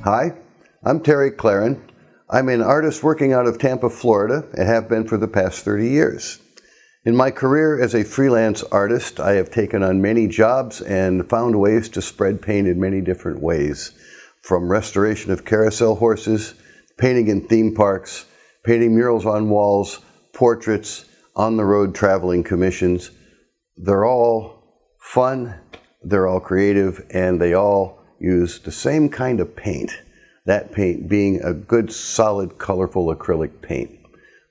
Hi, I'm Terry Klaaren. I'm an artist working out of Tampa, Florida, and have been for the past 30 years. In my career as a freelance artist, I have taken on many jobs and found ways to spread paint in many different ways, from restoration of carousel horses, painting in theme parks, painting murals on walls, portraits, on-the-road traveling commissions. They're all fun, they're all creative, and they all use the same kind of paint, that paint being a good, solid, colorful acrylic paint.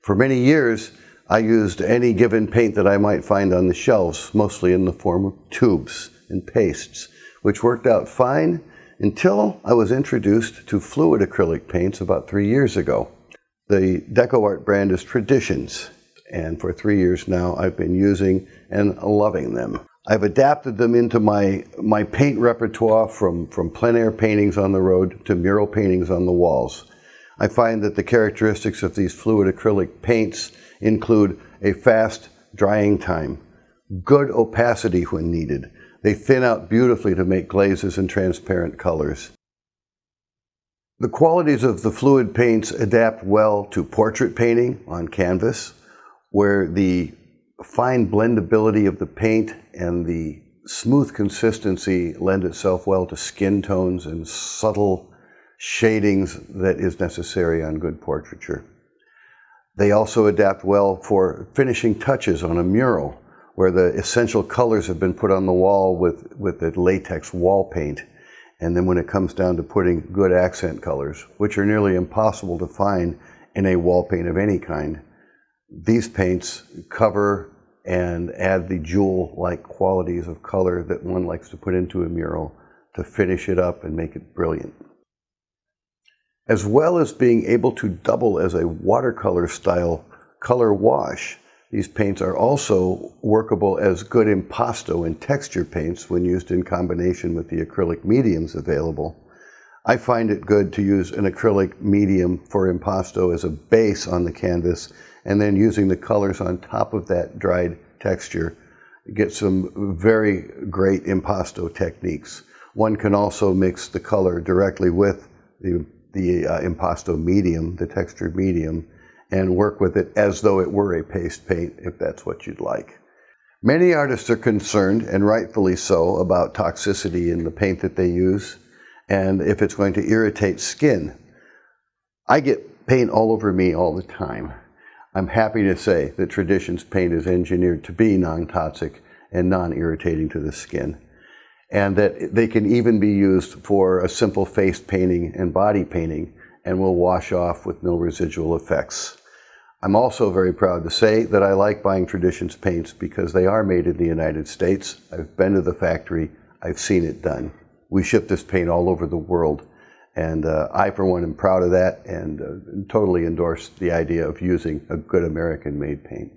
For many years, I used any given paint that I might find on the shelves, mostly in the form of tubes and pastes, which worked out fine until I was introduced to fluid acrylic paints about 3 years ago. The DecoArt brand is Traditions, and for 3 years now I've been using and loving them. I've adapted them into my paint repertoire from plein air paintings on the road to mural paintings on the walls. I find that the characteristics of these fluid acrylic paints include a fast drying time, good opacity when needed. They thin out beautifully to make glazes and transparent colors. The qualities of the fluid paints adapt well to portrait painting on canvas, where the fine blendability of the paint and the smooth consistency lend itself well to skin tones and subtle shadings that is necessary on good portraiture. They also adapt well for finishing touches on a mural, where the essential colors have been put on the wall with the latex wall paint. And then when it comes down to putting good accent colors, which are nearly impossible to find in a wall paint of any kind, these paints cover and add the jewel-like qualities of color that one likes to put into a mural to finish it up and make it brilliant. As well as being able to double as a watercolor style color wash, these paints are also workable as good impasto and texture paints when used in combination with the acrylic mediums available. I find it good to use an acrylic medium for impasto as a base on the canvas, and then using the colors on top of that dried texture, get some very great impasto techniques. One can also mix the color directly with the impasto medium, the textured medium, and work with it as though it were a paste paint, if that's what you'd like. Many artists are concerned, and rightfully so, about toxicity in the paint that they use, and if it's going to irritate skin. I get paint all over me all the time. I'm happy to say that Traditions paint is engineered to be non-toxic and non-irritating to the skin, and that they can even be used for a simple face painting and body painting and will wash off with no residual effects. I'm also very proud to say that I like buying Traditions paints because they are made in the United States. I've been to the factory, I've seen it done. We ship this paint all over the world, and I for one am proud of that and totally endorse the idea of using a good American-made paint.